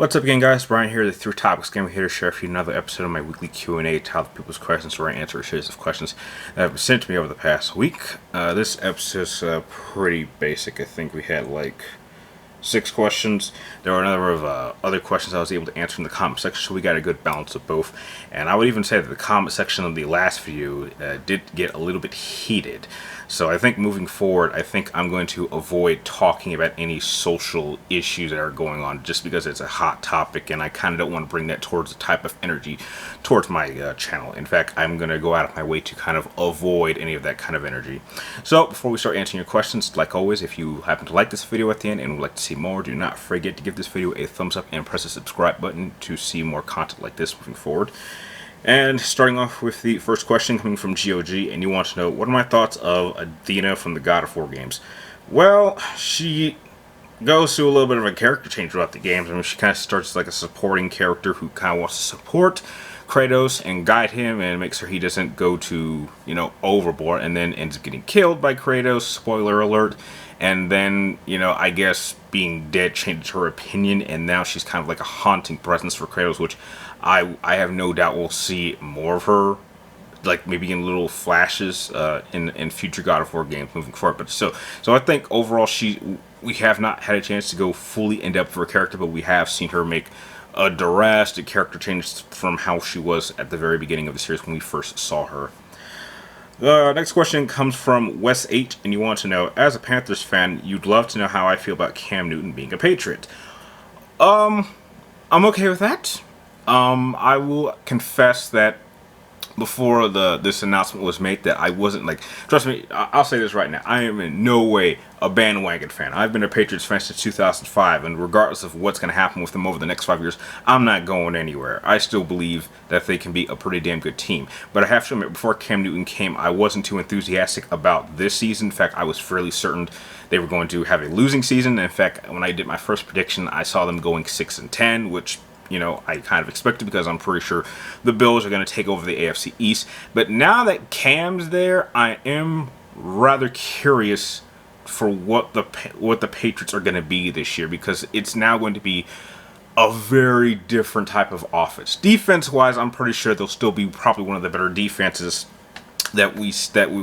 What's up again, guys? Brian here, the Through Topics Game. Here to share with you another episode of my weekly Q&A to help people's questions, where I answer a series of questions that have been sent to me over the past week. This episode's pretty basic. I think we had like 6 questions. There were a number of other questions I was able to answer in the comment section, so we got a good balance of both. And I would even say that the comment section of the last video did get a little bit heated. So I think moving forward, I think I'm going to avoid talking about any social issues that are going on just because it's a hot topic, and I kind of don't want to bring that towards the type of energy towards my channel. In fact, I'm going to go out of my way to kind of avoid any of that kind of energy. So before we start answering your questions, like always, if you happen to like this video at the end and would like to see more, do not forget to give this video a thumbs up and press the subscribe button to see more content like this moving forward. And starting off with the first question coming from GOG, and you want to know, what are my thoughts of Athena from the God of War games? Well, she goes through a little bit of a character change throughout the games. I mean, she kind of starts like a supporting character who kind of wants to support Kratos and guide him and make sure he doesn't go to, overboard, and then ends up getting killed by Kratos, spoiler alert. And then, I guess being dead changes her opinion, and now she's kind of like a haunting presence for Kratos, which I have no doubt we'll see more of her, like maybe in little flashes in future God of War games moving forward. But so I think overall we have not had a chance to go fully in depth for a character, but we have seen her make a drastic character change from how she was at the very beginning of the series when we first saw her. The next question comes from Wes 8, and you want to know, as a Panthers fan, you'd love to know how I feel about Cam Newton being a Patriot. I'm okay with that. I will confess that before this announcement was made, that I wasn't like, trust me, I'll say this right now, I am in no way a bandwagon fan. I've been a Patriots fan since 2005, and regardless of what's going to happen with them over the next 5 years, I'm not going anywhere. I still believe that they can be a pretty damn good team. But I have to admit, before Cam Newton came, I wasn't too enthusiastic about this season. In fact, I was fairly certain they were going to have a losing season. In fact, when I did my first prediction, I saw them going 6-10, which I kind of expected, because I'm pretty sure the Bills are going to take over the AFC East. But now that Cam's there, I am rather curious for what the Patriots are going to be this year, because it's now going to be a very different type of offense. Defense-wise, I'm pretty sure they'll still be probably one of the better defenses that we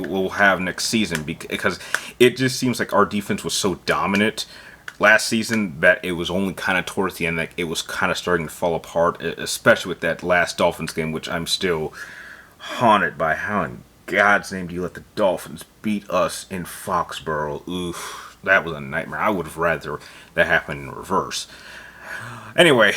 will have next season, because it just seems like our defense was so dominant last season that it was only kind of towards the end that it was kind of starting to fall apart, especially with that last Dolphins game, which I'm still haunted by. How in God's name do you let the Dolphins beat us in Foxborough? Oof, that was a nightmare. I would have rather that happen in reverse. Anyway,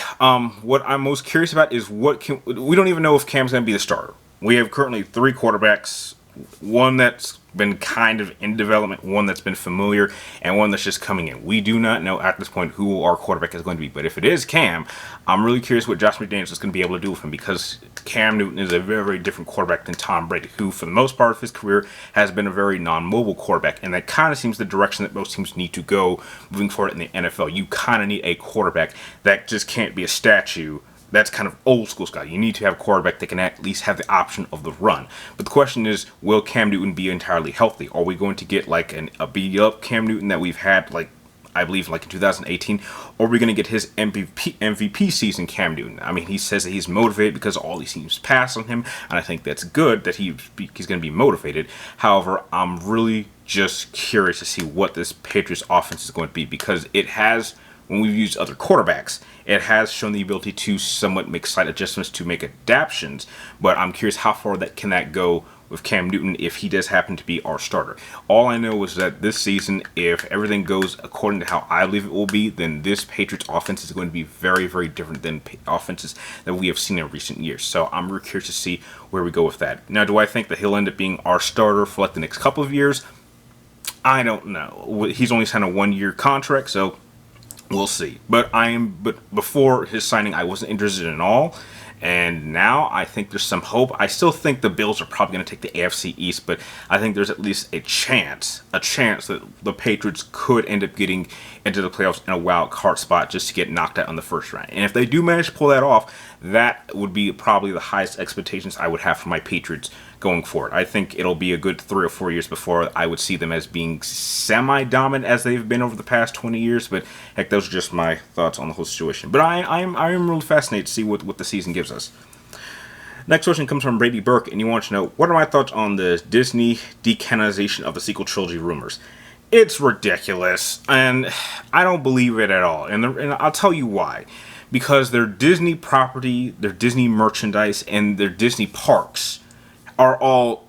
what I'm most curious about is we don't even know if Cam's going to be the starter. We have currently 3 quarterbacks. One that's been kind of in development, one that's been familiar, and one that's just coming in. We do not know at this point who our quarterback is going to be, but if it is Cam, I'm really curious what Josh McDaniels is going to be able to do with him, because Cam Newton is a very, very different quarterback than Tom Brady, who for the most part of his career has been a very non-mobile quarterback, and that kind of seems the direction that most teams need to go moving forward in the NFL. You kind of need a quarterback that just can't be a statue. That's kind of old school style. You need to have a quarterback that can at least have the option of the run. But the question is, will Cam Newton be entirely healthy? Are we going to get like a beat up Cam Newton that we've had, like I believe like in 2018? Or are we going to get his MVP season Cam Newton? I mean, he says that he's motivated because all these teams pass on him, and I think that's good that he's going to be motivated. However, I'm really just curious to see what this Patriots offense is going to be, because it has, when we've used other quarterbacks, it has shown the ability to somewhat make slight adjustments to make adaptations, but I'm curious how far can that go with Cam Newton if he does happen to be our starter. All I know is that this season, if everything goes according to how I believe it will be, then this Patriots offense is going to be very, very different than offenses that we have seen in recent years. So I'm really curious to see where we go with that. Now, do I think that he'll end up being our starter for like the next couple of years? I don't know. He's only signed a 1-year contract, so we'll see. But before his signing, I wasn't interested at all, and now I think there's some hope. I still think the Bills are probably going to take the AFC East, but I think there's at least a chance that the Patriots could end up getting into the playoffs in a wild card spot just to get knocked out in the first round. And if they do manage to pull that off, that would be probably the highest expectations I would have for my Patriots going forward. I think it'll be a good 3 or 4 years before I would see them as being semi-dominant as they've been over the past 20 years. But heck, those are just my thoughts on the whole situation. But I am really fascinated to see what the season gives us. Next question comes from Brady Burke, and you want to know, what are my thoughts on the Disney decanonization of the sequel trilogy rumors? It's ridiculous, and I don't believe it at all. And I'll tell you why. Because their Disney property, their Disney merchandise, and their Disney parks are all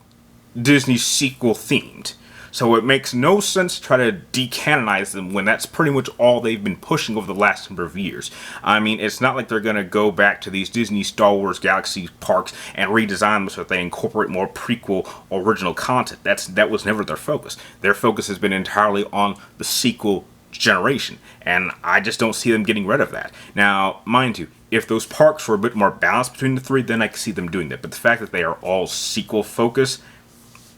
Disney sequel themed. So it makes no sense to try to decanonize them when that's pretty much all they've been pushing over the last number of years. I mean, it's not like they're going to go back to these Disney Star Wars Galaxy parks and redesign them so that they incorporate more prequel original content. That was never their focus. Their focus has been entirely on the sequel generation, and I just don't see them getting rid of that. Now, mind you, if those parks were a bit more balanced between the three, then I can see them doing that. But the fact that they are all sequel focused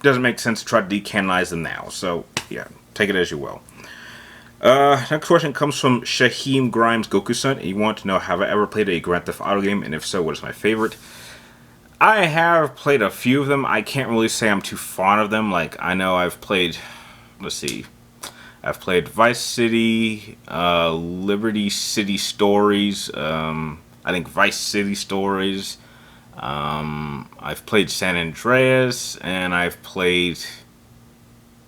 doesn't make sense to try to decanonize them now. So, yeah, take it as you will. Next question comes from Shaheem Grimes Goku-san. He wants to know, have I ever played a Grand Theft Auto game? And if so, what is my favorite? I have played a few of them. I can't really say I'm too fond of them. Like, I know I've played, let's see, I've played Vice City, Liberty City Stories, I think Vice City Stories. I've played San Andreas, and I've played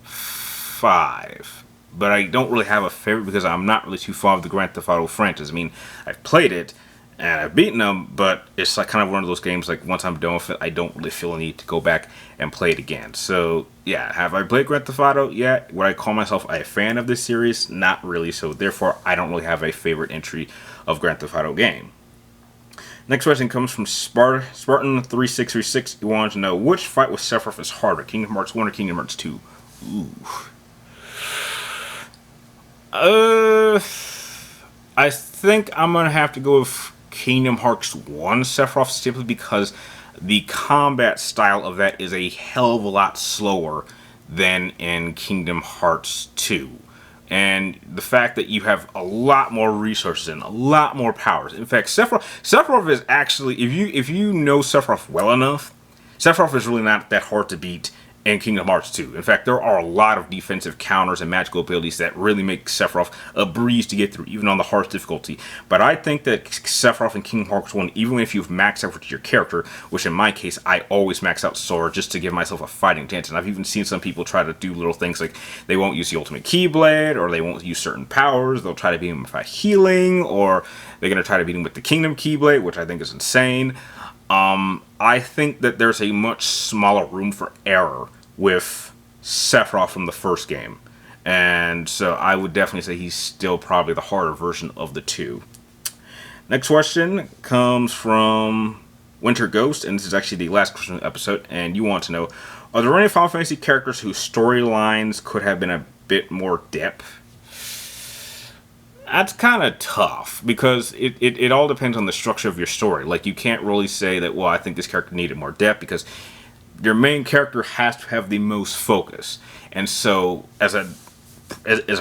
5. But I don't really have a favorite because I'm not really too fond of the Grand Theft Auto franchise. I mean, I've played it, and I've beaten them, but it's like kind of one of those games, like, once I'm done with it, I don't really feel a need to go back and play it again. So, yeah, have I played Grand Theft Auto? Yeah. Would I call myself a fan of this series? Not really, so therefore, I don't really have a favorite entry of Grand Theft Auto game. Next question comes from Spartan3636. He wanted to know, which fight with Sephiroth is harder, Kingdom Hearts 1 or Kingdom Hearts 2? Ooh. I think I'm going to have to go with Kingdom Hearts 1 Sephiroth, simply because the combat style of that is a hell of a lot slower than in Kingdom Hearts 2. And the fact that you have a lot more resources and a lot more powers. In fact, Sephiroth is actually, if you know Sephiroth well enough, Sephiroth is really not that hard to beat in Kingdom Hearts 2. In fact, there are a lot of defensive counters and magical abilities that really make Sephiroth a breeze to get through, even on the hardest difficulty. But I think that Sephiroth in Kingdom Hearts 1, even if you've maxed out with your character, which in my case, I always max out Sora just to give myself a fighting chance. And I've even seen some people try to do little things like they won't use the Ultimate Keyblade, or they won't use certain powers. They'll try to beat him by healing, or they're going to try to beat him with the Kingdom Keyblade, which I think is insane. I think that there's a much smaller room for error with Sephiroth from the first game. And so I would definitely say he's still probably the harder version of the two. Next question comes from Winter Ghost, and this is actually the last question of the episode, and you want to know, are there any Final Fantasy characters whose storylines could have been a bit more depth? That's kind of tough, because it all depends on the structure of your story. Like, you can't really say that, well, I think this character needed more depth, because your main character has to have the most focus. And so, as a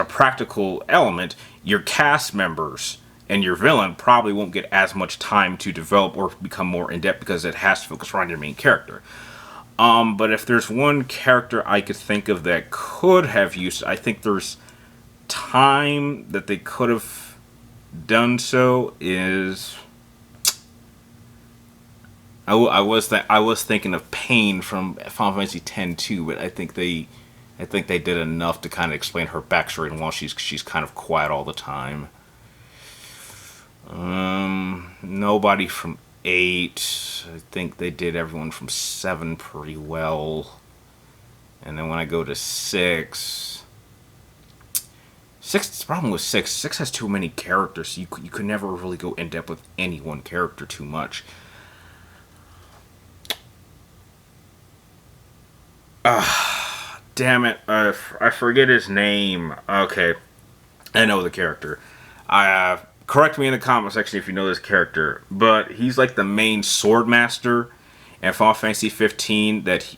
practical element, your cast members and your villain probably won't get as much time to develop or become more in-depth, because it has to focus around your main character. But if there's one character I could think of that could have used, I think there's time that they could have done so is... I was thinking of Pain from Final Fantasy X too, but I think they did enough to kind of explain her backstory and why she's kind of quiet all the time. Nobody from 8. I think they did everyone from 7 pretty well. And then when I go to 6, the problem with 6 has too many characters. You could never really go in depth with any one character too much. Damn it. I forget his name. Okay. I know the character. Correct me in the comment section if you know this character. But he's like the main sword master in Final Fantasy 15 that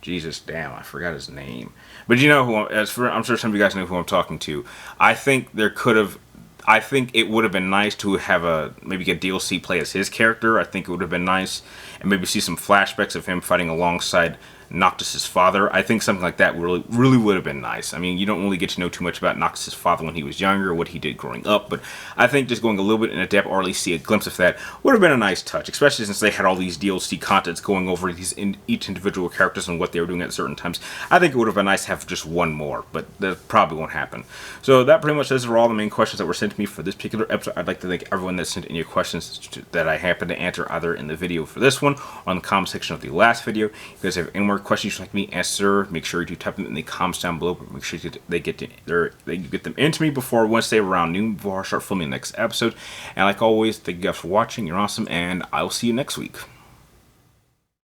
Jesus, damn, I forgot his name. But you know who I'm sure some of you guys know who I'm talking to. I think there could have... I think it would have been nice to have maybe get DLC play as his character. I think it would have been nice, and maybe see some flashbacks of him fighting alongside Noctis's father. I think something like that really would have been nice. I mean, you don't really get to know too much about Noctis's father when he was younger, or what he did growing up, but I think just going a little bit in depth, or at least see a glimpse of that, would have been a nice touch, especially since they had all these DLC contents going over each individual characters and what they were doing at certain times. I think it would have been nice to have just one more, but that probably won't happen. So that pretty much those are all the main questions that were sent to me for this particular episode. I'd like to thank everyone that sent in your questions that I happened to answer either in the video for this one or in the comment section of the last video. If you guys have any more questions you'd like me to answer, make sure you do type them in the comments down below, but make sure they get them into me before Wednesday around noon, before I start filming the next episode. And like always, thank you guys for watching. You're awesome, and I will see you next week.